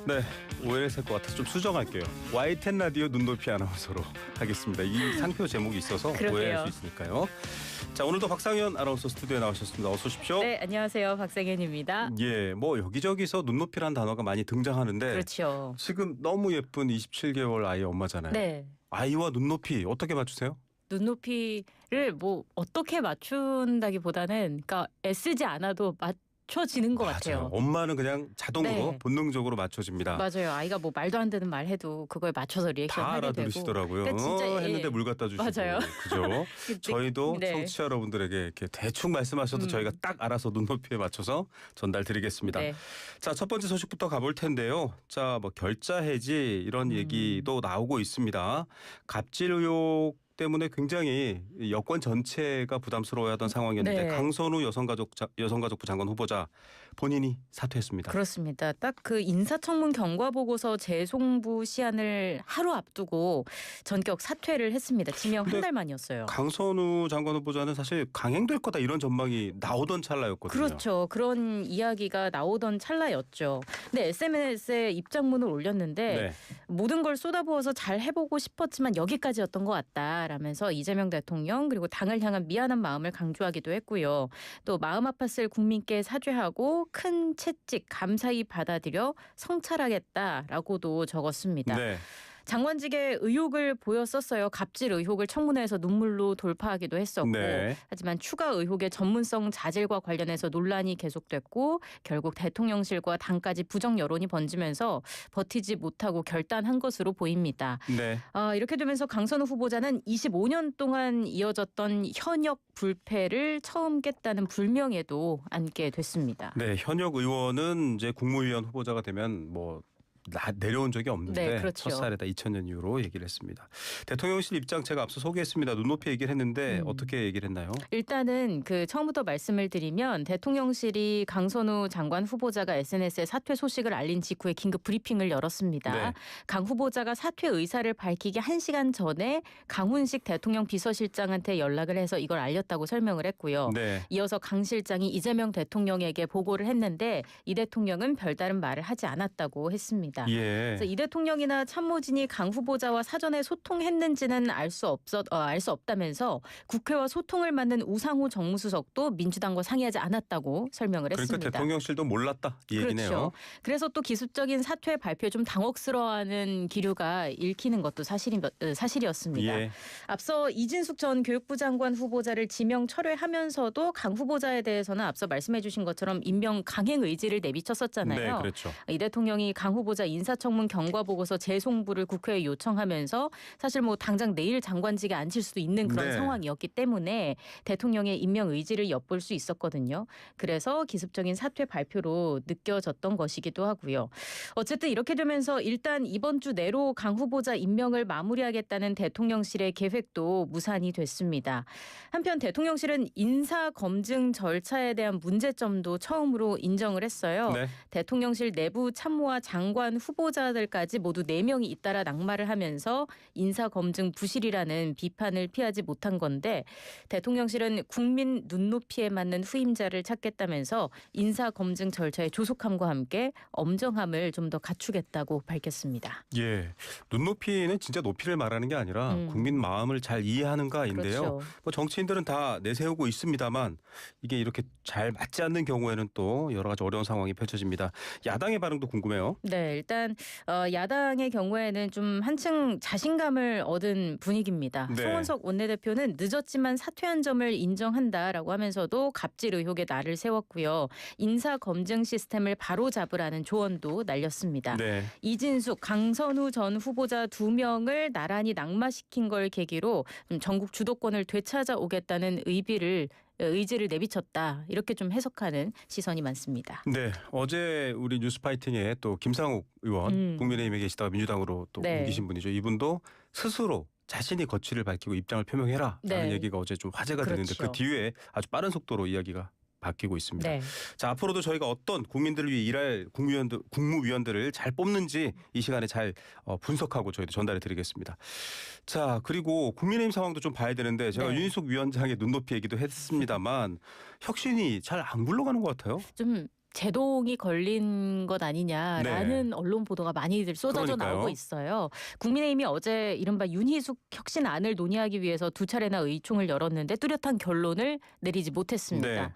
네, 오해를 살 것 같아서 좀 수정할게요. YTN 라디오 눈높이 아나운서로 하겠습니다. 이 상표 제목이 있어서 그러게요. 오해할 수 있으니까요. 자, 오늘도 박상현 아나운서 스튜디오에 나오셨습니다. 어서 오십시오. 네, 안녕하세요. 박상현입니다. 예, 뭐 여기저기서 눈높이란 단어가 많이 등장하는데 그렇죠. 지금 너무 예쁜 27개월 아이 엄마잖아요. 네. 아이와 눈높이 어떻게 맞추세요? 눈높이를 뭐 어떻게 맞춘다기보다는 그러니까 애쓰지 않아도 맞춰지는 것 같아요. 엄마는 그냥 자동으로 네. 본능적으로 맞춰집니다. 맞아요. 아이가 뭐 말도 안 되는 말 해도 그거에 맞춰서 리액션 다 하게 되고. 알아들으시더라고요. 그러니까 진짜 했는데 물 갖다 주시고. 맞아요. 그죠? 저희도 네. 청취자 여러분들에게 이렇게 대충 말씀하셔도 저희가 딱 알아서 눈높이에 맞춰서 전달드리겠습니다. 네. 자, 첫 번째 소식부터 가볼 텐데요. 자, 뭐 결자 해지 이런 얘기도 나오고 있습니다. 갑질 의혹 때문에 굉장히 여권 전체가 부담스러워하던 상황이었는데 네. 강선우 여성가족부 장관 후보자 본인이 사퇴했습니다. 그렇습니다. 딱 그 인사청문 경과 보고서 재송부 시한을 하루 앞두고 전격 사퇴를 했습니다. 지명 한 근데 달 만이었어요. 강선우 장관 후보자는 사실 강행될 거다 이런 전망이 나오던 찰나였거든요. 그렇죠. 그런 이야기가 나오던 찰나였죠. 근데 SNS에 입장문을 올렸는데 네. 모든 걸 쏟아부어서 잘 해보고 싶었지만 여기까지였던 것 같다라면서 이재명 대통령 그리고 당을 향한 미안한 마음을 강조하기도 했고요. 또 마음 아팠을 국민께 사죄하고 큰 채찍 감사히 받아들여 성찰하겠다라고도 적었습니다. 네. 장관직의 의혹을 보였었어요. 갑질 의혹을 청문회에서 눈물로 돌파하기도 했었고 네. 하지만 추가 의혹의 전문성 자질과 관련해서 논란이 계속됐고 결국 대통령실과 당까지 부정 여론이 번지면서 버티지 못하고 결단한 것으로 보입니다. 네. 이렇게 되면서 강선우 후보자는 25년 동안 이어졌던 현역 불패를 처음 깼다는 불명예도 안게 됐습니다. 네, 현역 의원은 이제 국무위원 후보자가 되면 뭐 내려온 적이 없는데 네, 그렇죠. 첫살에다 2000년 이후로 얘기를 했습니다. 대통령실 입장 제가 앞서 소개했습니다. 눈높이 얘기를 했는데 어떻게 얘기를 했나요? 일단은 그 처음부터 말씀을 드리면 대통령실이 강선우 장관 후보자가 SNS에 사퇴 소식을 알린 직후에 긴급 브리핑을 열었습니다. 네. 강 후보자가 사퇴 의사를 밝히기 1시간 전에 강훈식 대통령 비서실장한테 연락을 해서 이걸 알렸다고 설명을 했고요. 네. 이어서 강 실장이 이재명 대통령에게 보고를 했는데 이 대통령은 별다른 말을 하지 않았다고 했습니다. 예. 그래서 이 대통령이나 참모진이 강 후보자와 사전에 소통했는지는 알 수 없다면서 국회와 소통을 맡는 우상호 정무수석도 민주당과 상의하지 않았다고 설명을 그러니까 했습니다. 대통령실도 몰랐다 이 얘기네요. 그렇죠. 그래서 또 기습적인 사퇴 발표에 좀 당혹스러워하는 기류가 읽히는 것도 사실이었습니다. 예. 앞서 이진숙 전 교육부 장관 후보자를 지명 철회하면서도 강 후보자에 대해서는 앞서 말씀해 주신 것처럼 임명 강행 의지를 내비쳤었잖아요. 네, 그렇죠. 이 대통령이 강 후보자 인사청문 경과 보고서 재송부를 국회에 요청하면서 사실 뭐 당장 내일 장관직에 앉힐 수도 있는 그런 네. 상황이었기 때문에 대통령의 임명 의지를 엿볼 수 있었거든요. 그래서 기습적인 사퇴 발표로 느껴졌던 것이기도 하고요. 어쨌든 이렇게 되면서 일단 이번 주 내로 강 후보자 임명을 마무리하겠다는 대통령실의 계획도 무산이 됐습니다. 한편 대통령실은 인사검증 절차에 대한 문제점도 처음으로 인정을 했어요. 네. 대통령실 내부 참모와 장관 후보자들까지 모두 4명이 잇따라 낙마를 하면서 인사검증 부실이라는 비판을 피하지 못한 건데 대통령실은 국민 눈높이에 맞는 후임자를 찾겠다면서 인사검증 절차의 조속함과 함께 엄정함을 좀 더 갖추겠다고 밝혔습니다. 예. 눈높이는 진짜 높이를 말하는 게 아니라 국민 마음을 잘 이해하는가인데요. 그렇죠. 뭐 정치인들은 다 내세우고 있습니다만 이게 이렇게 잘 맞지 않는 경우에는 또 여러 가지 어려운 상황이 펼쳐집니다. 야당의 반응도 궁금해요. 네, 일단 야당의 경우에는 좀 한층 자신감을 얻은 분위기입니다. 네. 송원석 원내대표는 늦었지만 사퇴한 점을 인정한다라고 하면서도 갑질 의혹에 날을 세웠고요. 인사검증 시스템을 바로잡으라는 조언도 날렸습니다. 네. 이진숙, 강선우 전 후보자 2명을 나란히 낙마시킨 걸 계기로 좀 전국 주도권을 되찾아오겠다는 의지를 내비쳤다. 이렇게 좀 해석하는 시선이 많습니다. 네, 어제 우리 뉴스파이팅에 또 김상욱 의원 국민의힘에 계시다가 민주당으로 또 네. 옮기신 분이죠. 이분도 스스로 자신이 거취를 밝히고 입장을 표명해라라는 네. 얘기가 어제 좀 화제가 됐는데 그렇죠. 그 뒤에 아주 빠른 속도로 이야기가 바뀌고 있습니다. 네. 자, 앞으로도 저희가 어떤 국민들을 위해 일할 국무위원들을 잘 뽑는지 이 시간에 잘 분석하고 저희도 전달해 드리겠습니다. 자, 그리고 국민의힘 상황도 좀 봐야 되는데 제가 네. 윤희숙 위원장의 눈높이 얘기도 했습니다만 혁신이 잘 안 굴러가는 것 같아요. 좀 제동이 걸린 것 아니냐라는 네. 언론 보도가 많이들 쏟아져 그러니까요. 나오고 있어요. 국민의힘이 어제 이른바 윤희숙 혁신안을 논의하기 위해서 두 차례나 의총을 열었는데 뚜렷한 결론을 내리지 못했습니다. 네.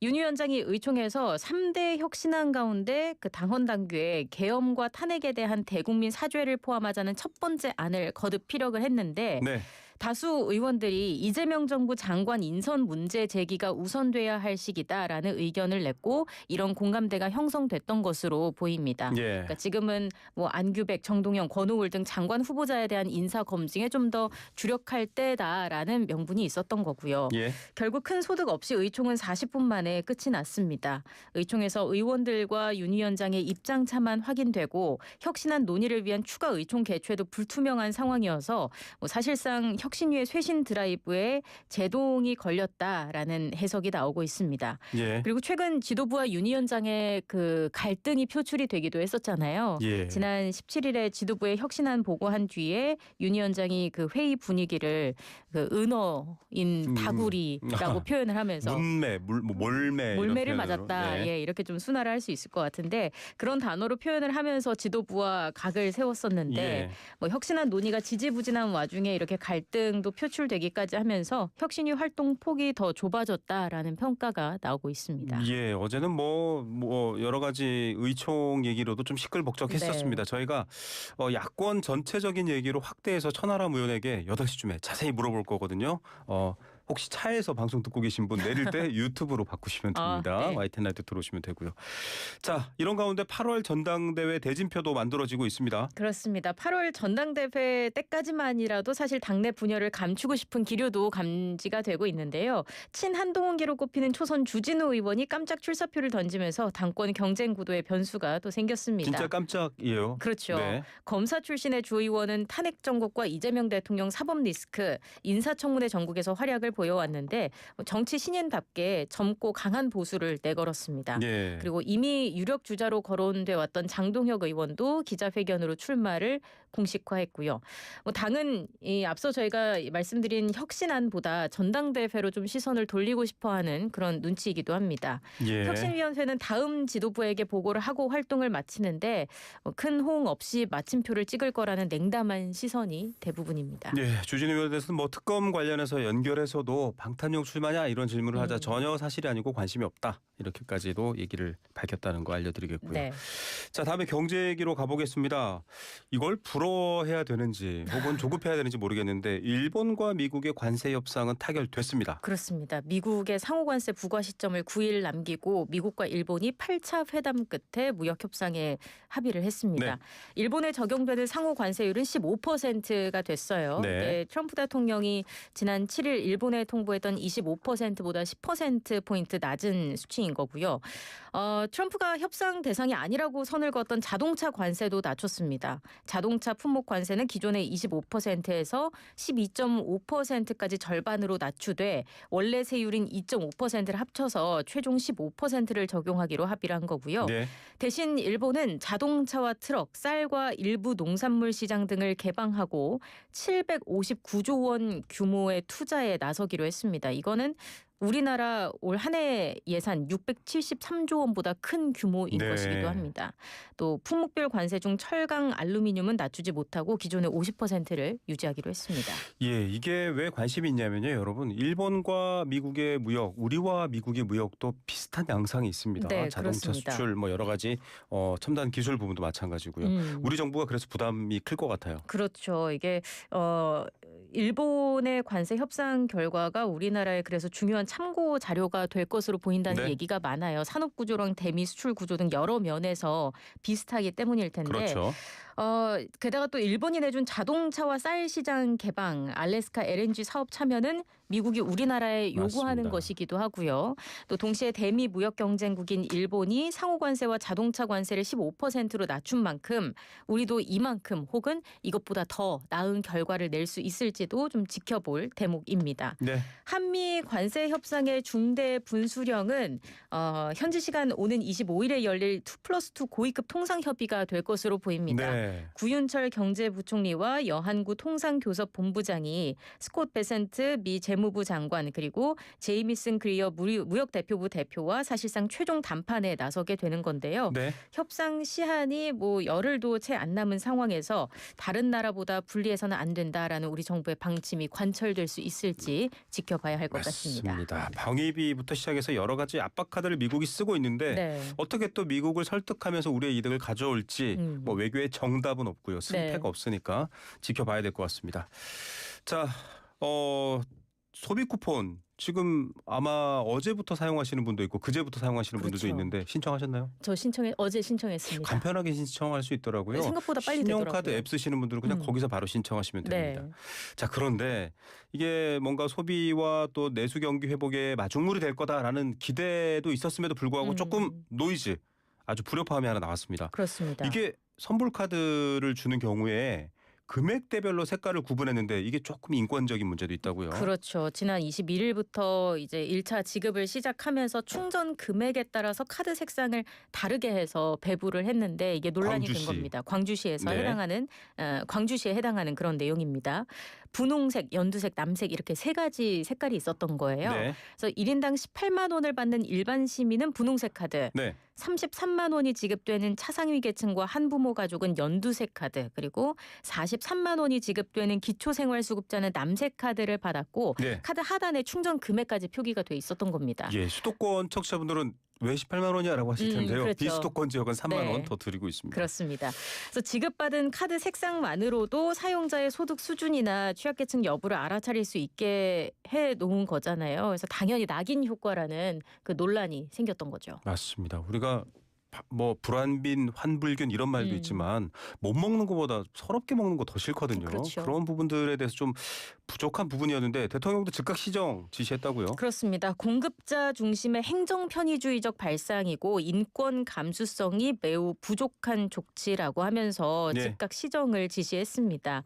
윤 위원장이 의총에서 3대 혁신안 가운데 그 당헌 당규에 계엄과 탄핵에 대한 대국민 사죄를 포함하자는 첫 번째 안을 거듭 피력을 했는데 네. 다수 의원들이 이재명 정부 장관 인선 문제 제기가 우선돼야 할 시기다라는 의견을 냈고 이런 공감대가 형성됐던 것으로 보입니다. 예. 그러니까 지금은 뭐 안규백, 정동영, 권오울 등 장관 후보자에 대한 인사 검증에 좀 더 주력할 때다라는 명분이 있었던 거고요. 예. 결국 큰 소득 없이 의총은 40분 만에 끝이 났습니다. 의총에서 의원들과 윤 위원장의 입장차만 확인되고 혁신안 논의를 위한 추가 의총 개최도 불투명한 상황이어서 뭐 사실상 혁신위의 쇄신 드라이브에 제동이 걸렸다라는 해석이 나오고 있습니다. 예. 그리고 최근 지도부와 윤 위원장의 그 갈등이 표출이 되기도 했었잖아요. 예. 지난 17일에 지도부에 혁신안 보고한 뒤에 윤 위원장이 그 회의 분위기를 그 은어인 다구리라고 표현을 하면서 문매, 몰매 몰매를 이런 표현으로. 맞았다. 네. 예, 이렇게 좀 순화를 할 수 있을 것 같은데 그런 단어로 표현을 하면서 지도부와 각을 세웠었는데 예. 뭐 혁신안 논의가 지지부진한 와중에 이렇게 갈등도 표출되기까지 하면서 혁신위 활동 폭이 더 좁아졌다라는 평가가 나오고 있습니다. 예, 어제는 뭐 여러 가지 의총 얘기로도 좀 시끌벅적했었습니다. 네. 저희가 야권 전체적인 얘기로 확대해서 천하람 의원에게 8시쯤에 자세히 물어볼 거거든요. 혹시 차에서 방송 듣고 계신 분 내릴 때 유튜브로 바꾸시면 됩니다. 아, 네. YTN 라이트 들어오시면 되고요. 자, 이런 가운데 8월 전당대회 대진표도 만들어지고 있습니다. 그렇습니다. 8월 전당대회 때까지만이라도 사실 당내 분열을 감추고 싶은 기류도 감지가 되고 있는데요. 친한동훈계로 꼽히는 초선 주진우 의원이 깜짝 출사표를 던지면서 당권 경쟁 구도의 변수가 또 생겼습니다. 진짜 깜짝이에요. 그렇죠. 네. 검사 출신의 주 의원은 탄핵 정국과 이재명 대통령 사법 리스크, 인사청문회 전국에서 활약을 보여왔는데 정치 신인답게 젊고 강한 보수를 내걸었습니다. 예. 그리고 이미 유력 주자로 거론돼 왔던 장동혁 의원도 기자회견으로 출마를 공식화했고요. 뭐 당은 이 앞서 저희가 말씀드린 혁신안보다 전당대회로 좀 시선을 돌리고 싶어하는 그런 눈치이기도 합니다. 예. 혁신위원회는 다음 지도부에게 보고를 하고 활동을 마치는데 큰 호응 없이 마침표를 찍을 거라는 냉담한 시선이 대부분입니다. 예, 주진우 의원에 대해서는 뭐 특검 관련해서 연결해서도 방탄용 출마냐 이런 질문을 하자 전혀 사실이 아니고 관심이 없다 이렇게까지도 얘기를 밝혔다는 거 알려드리겠고요. 네. 자, 다음에 경제 얘기로 가보겠습니다. 이걸 불어해야 되는지 혹은 조급해야 되는지 모르겠는데 일본과 미국의 관세 협상은 타결됐습니다. 그렇습니다. 미국의 상호관세 부과 시점을 9일 남기고 미국과 일본이 8차 회담 끝에 무역 협상에 합의를 했습니다. 네. 일본에 적용되는 상호관세율은 15%가 됐어요. 네. 네, 트럼프 대통령이 지난 7일 일본에 통보했던 25%보다 10%포인트 낮은 수치인 거고요. 트럼프가 협상 대상이 아니라고 선을 그었던 자동차 관세도 낮췄습니다. 자동차 품목 관세는 기존의 25%에서 12.5%까지 절반으로 낮추되 원래 세율인 2.5%를 합쳐서 최종 15%를 적용하기로 합의를 한 거고요. 네. 대신 일본은 자동차와 트럭, 쌀과 일부 농산물 시장 등을 개방하고 759조 원 규모의 투자에 나서기로 했습니다. 이거는 우리나라 올 한 해 예산 673조 원보다 큰 규모인 네. 것이기도 합니다. 또 품목별 관세 중 철강, 알루미늄은 낮추지 못하고 기존의 50%를 유지하기로 했습니다. 예, 이게 왜 관심이 있냐면요, 여러분. 일본과 미국의 무역, 우리와 미국의 무역도 비슷한 양상이 있습니다. 네, 자동차 그렇습니다. 수출, 뭐 여러 가지 첨단 기술 부분도 마찬가지고요. 우리 정부가 그래서 부담이 클 것 같아요. 그렇죠. 이게 일본의 관세 협상 결과가 우리나라에 그래서 중요한 참고 자료가 될 것으로 보인다는 네. 얘기가 많아요. 산업 구조랑 대미 수출 구조 등 여러 면에서 비슷하기 때문일 텐데. 그렇죠. 게다가 또 일본이 내준 자동차와 쌀 시장 개방, 알래스카 LNG 사업 참여는 미국이 우리나라에 요구하는 맞습니다. 것이기도 하고요. 또 동시에 대미 무역 경쟁국인 일본이 상호 관세와 자동차 관세를 15%로 낮춘 만큼 우리도 이만큼 혹은 이것보다 더 나은 결과를 낼 수 있을지 될지도 좀 지켜볼 대목입니다. 네. 한미 관세 협상의 중대 분수령은 현지 시간 오는 25일에 열릴 2+2 고위급 통상협의가 될 것으로 보입니다. 네. 구윤철 경제부총리와 여한구 통상교섭본부장이 스콧 베센트 미 재무부 장관 그리고 제이미슨 그리어 무역대표부 대표와 사실상 최종 담판에 나서게 되는 건데요. 네. 협상 시한이 열흘도 채 안 남은 상황에서 다른 나라보다 불리해서는 안 된다라는 우리 정부의 방침이 관철될 수 있을지 지켜봐야 할 것 같습니다. 맞습니다. 방위비부터 시작해서 여러 가지 압박 카드를 미국이 쓰고 있는데 네. 어떻게 또 미국을 설득하면서 우리의 이득을 가져올지 뭐 외교의 정답은 없고요. 승패가 네. 없으니까 지켜봐야 될 것 같습니다. 자, 소비 쿠폰 지금 아마 어제부터 사용하시는 분도 있고 그제부터 사용하시는 분들도 그렇죠. 있는데 신청하셨나요? 저 어제 신청했습니다. 간편하게 신청할 수 있더라고요. 생각보다 빨리 신용카드 되더라고요. 앱 쓰시는 분들은 그냥 거기서 바로 신청하시면 됩니다. 네. 자, 그런데 이게 뭔가 소비와 또 내수 경기 회복에 마중물이 될 거다라는 기대도 있었음에도 불구하고 조금 노이즈, 아주 불협화음이 하나 나왔습니다. 그렇습니다. 이게 선불 카드를 주는 경우에 금액대별로 색깔을 구분했는데 이게 조금 인권적인 문제도 있다고요. 그렇죠. 지난 21일부터 이제 1차 지급을 시작하면서 충전 금액에 따라서 카드 색상을 다르게 해서 배부를 했는데 이게 논란이 광주시. 된 겁니다. 광주시에서 네. 광주시에 해당하는 그런 내용입니다. 분홍색, 연두색, 남색 이렇게 세 가지 색깔이 있었던 거예요. 네. 그래서 1인당 18만 원을 받는 일반 시민은 분홍색 카드, 네. 33만 원이 지급되는 차상위 계층과 한부모 가족은 연두색 카드, 그리고 43만 원이 지급되는 기초생활수급자는 남색 카드를 받았고 네. 카드 하단에 충전 금액까지 표기가 돼 있었던 겁니다. 예, 수도권 청취자분들은 왜 18만 원이야라고 하실 텐데요. 그렇죠. 비수도권 지역은 3만 네. 원 더 드리고 있습니다. 그렇습니다. 그래서 지급받은 카드 색상만으로도 사용자의 소득 수준이나 취약계층 여부를 알아차릴 수 있게 해 놓은 거잖아요. 그래서 당연히 낙인 효과라는 그 논란이 생겼던 거죠. 맞습니다. 우리가 뭐 불안빈, 환불균 이런 말도 있지만 못 먹는 것보다 서럽게 먹는 거 더 싫거든요. 그렇죠. 그런 부분들에 대해서 좀 부족한 부분이었는데 대통령도 즉각 시정 지시했다고요. 그렇습니다. 공급자 중심의 행정 편의주의적 발상이고 인권 감수성이 매우 부족한 조치라고 하면서 네. 즉각 시정을 지시했습니다.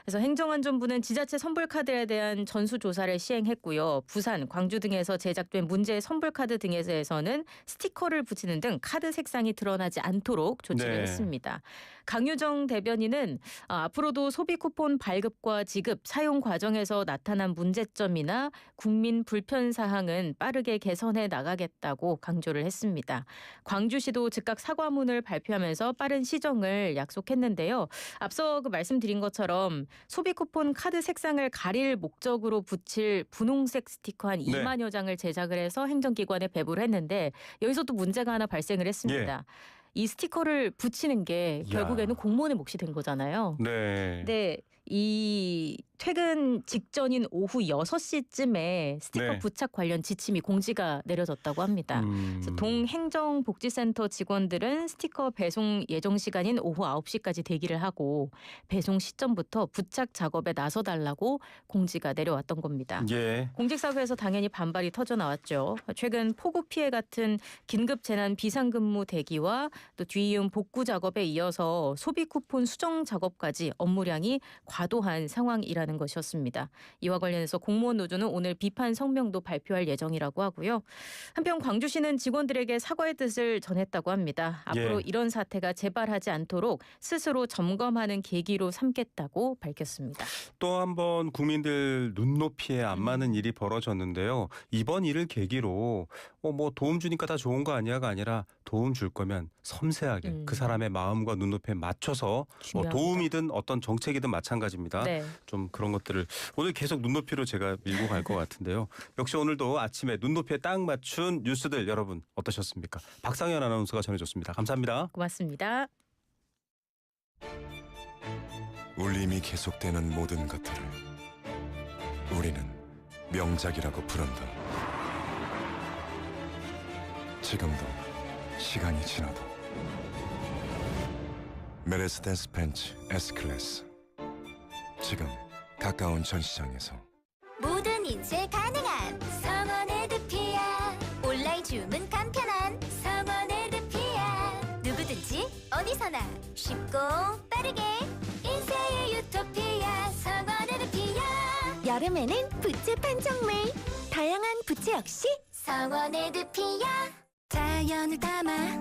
그래서 행정안전부는 지자체 선불카드에 대한 전수조사를 시행했고요. 부산, 광주 등에서 제작된 문제의 선불카드 등에서는 스티커를 붙이는 등 카드 색상이 드러나지 않도록 조치를 네. 했습니다. 강유정 대변인은 앞으로도 소비 쿠폰 발급과 지급, 사용 과정에서 나타난 문제점이나 국민 불편 사항은 빠르게 개선해 나가겠다고 강조를 했습니다. 광주시도 즉각 사과문을 발표하면서 빠른 시정을 약속했는데요. 앞서 말씀드린 것처럼 소비 쿠폰 카드 색상을 가릴 목적으로 붙일 분홍색 스티커 한 네. 2만여 장을 제작을 해서 행정기관에 배부를 했는데 여기서 또 문제가 하나 발생을 했습니다. 이 스티커를 붙이는 게 야. 결국에는 공무원의 몫이 된 거잖아요. 네. 근데 이 퇴근 직전인 오후 6시쯤에 스티커 네. 부착 관련 지침이 공지가 내려졌다고 합니다. 그래서 동행정복지센터 직원들은 스티커 배송 예정 시간인 오후 9시까지 대기를 하고 배송 시점부터 부착 작업에 나서달라고 공지가 내려왔던 겁니다. 예. 공직사회에서 당연히 반발이 터져 나왔죠. 최근 폭우 피해 같은 긴급 재난 비상근무 대기와 또 뒤이은 복구 작업에 이어서 소비 쿠폰 수정 작업까지 업무량이 과도한 상황이라는 것이었습니다. 이와 관련해서 공무원 노조는 오늘 비판 성명도 발표할 예정이라고 하고요. 한편 광주시는 직원들에게 사과의 뜻을 전했다고 합니다. 앞으로 예. 이런 사태가 재발하지 않도록 스스로 점검하는 계기로 삼겠다고 밝혔습니다. 또 한 번 국민들 눈높이에 안 맞는 일이 벌어졌는데요. 이번 일을 계기로 뭐 도움 주니까 다 좋은 거 아니야가 아니라 도움 줄 거면 섬세하게 그 사람의 마음과 눈높이에 맞춰서 뭐 중요합니다. 도움이든 어떤 정책이든 마찬가지입니다. 네. 좀 그런 것들을 오늘 계속 눈높이로 제가 밀고 갈 것 같은데요. 역시 오늘도 아침에 눈높이에 딱 맞춘 뉴스들 여러분 어떠셨습니까? 박상현 아나운서가 전해줬습니다. 감사합니다. 고맙습니다. 울림이 계속되는 모든 것들을 우리는 명작이라고 부른다. 지금도 시간이 지나도 메르세데스 벤츠 S클래스 지금 가까운 전시장에서 모든 인쇄 가능한 성원 에드피아 온라인 주문 간편한 성원 에드피아 누구든지 어디서나 쉽고 빠르게 인쇄의 유토피아 성원 에드피아 여름에는 부채 판촉물. 다양한 부채 역시 성원의 드피아. 자연을 담아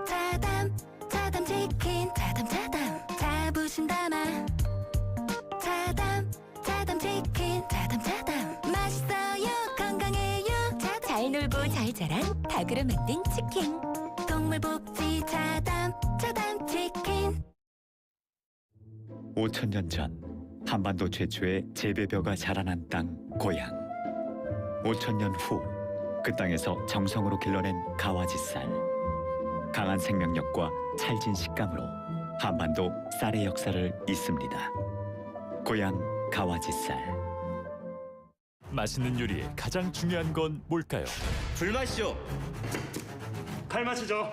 자담 자담 치킨 자담 자담 자부심 담아 자담 자담 치킨 자담 자담 맛있어요 건강해요 자담. 잘 놀고 잘 자란 닭으로 만든 치킨 동물복지 자담 자담 치킨. 5,000년 전 한반도 최초의 재배벼가 자라난 땅 고향. 5,000년 후 그 땅에서 정성으로 길러낸 가와지쌀. 강한 생명력과 찰진 식감으로 한반도 쌀의 역사를 잇습니다. 고향 가와지쌀. 맛있는 요리의 가장 중요한 건 뭘까요? 불맛이죠. 칼맛이죠.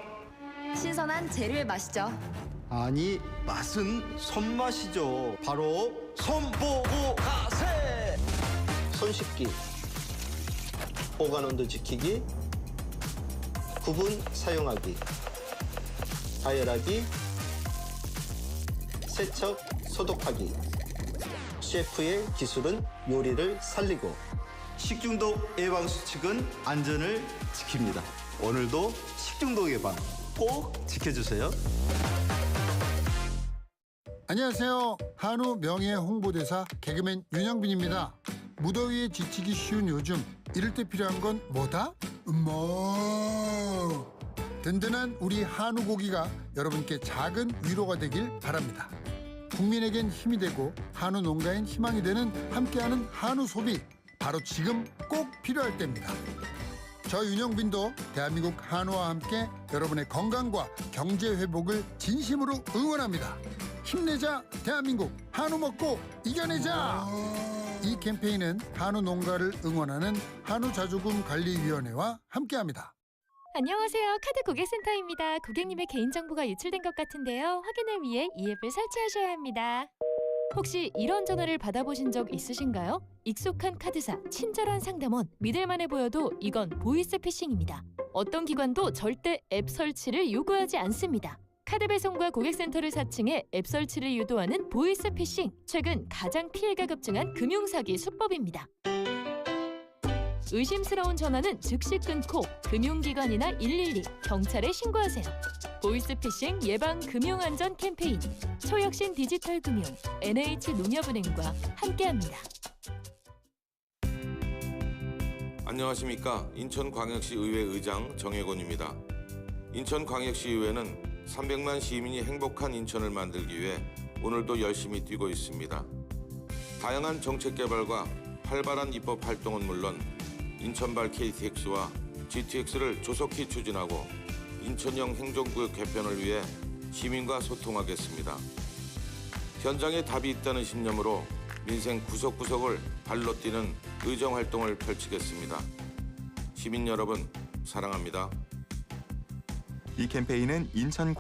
신선한 재료의 맛이죠. 아니, 맛은 손맛이죠. 바로 손보고 가세. 손 씻기, 보관 온도 지키기, 구분 사용하기, 가열하기, 세척 소독하기. 셰프의 기술은 요리를 살리고 식중독 예방 수칙은 안전을 지킵니다. 오늘도 식중독 예방 꼭 지켜주세요. 안녕하세요. 한우 명예 홍보대사 개그맨 윤영빈입니다. 무더위에 지치기 쉬운 요즘 이럴 때 필요한 건 뭐다? 든든한 우리 한우 고기가 여러분께 작은 위로가 되길 바랍니다. 국민에겐 힘이 되고 한우 농가엔 희망이 되는 함께하는 한우 소비, 바로 지금 꼭 필요할 때입니다. 저 윤영빈도 대한민국 한우와 함께 여러분의 건강과 경제 회복을 진심으로 응원합니다. 힘내자 대한민국, 한우 먹고 이겨내자. 이 캠페인은 한우 농가를 응원하는 한우자조금관리위원회와 함께합니다. 안녕하세요. 카드 고객센터입니다. 고객님의 개인정보가 유출된 것 같은데요. 확인을 위해 이 앱을 설치하셔야 합니다. 혹시 이런 전화를 받아보신 적 있으신가요? 익숙한 카드사, 친절한 상담원, 믿을만해 보여도 이건 보이스피싱입니다. 어떤 기관도 절대 앱 설치를 요구하지 않습니다. 카드 배송과 고객센터를 사칭해 앱 설치를 유도하는 보이스피싱. 최근 가장 피해가 급증한 금융사기 수법입니다. 의심스러운 전화는 즉시 끊고 금융기관이나 112, 경찰에 신고하세요. 보이스피싱 예방 금융안전 캠페인 초혁신 디지털금융 NH농협은행과 함께합니다. 안녕하십니까. 인천광역시의회 의장 정혜곤입니다. 인천광역시의회는 300만 시민이 행복한 인천을 만들기 위해 오늘도 열심히 뛰고 있습니다. 다양한 정책 개발과 활발한 입법 활동은 물론 인천발 KTX와 GTX를 조속히 추진하고 인천형 행정구역 개편을 위해 시민과 소통하겠습니다. 현장에 답이 있다는 신념으로 민생 구석구석을 발로 뛰는 의정활동을 펼치겠습니다. 시민 여러분, 사랑합니다. 이 캠페인은 인천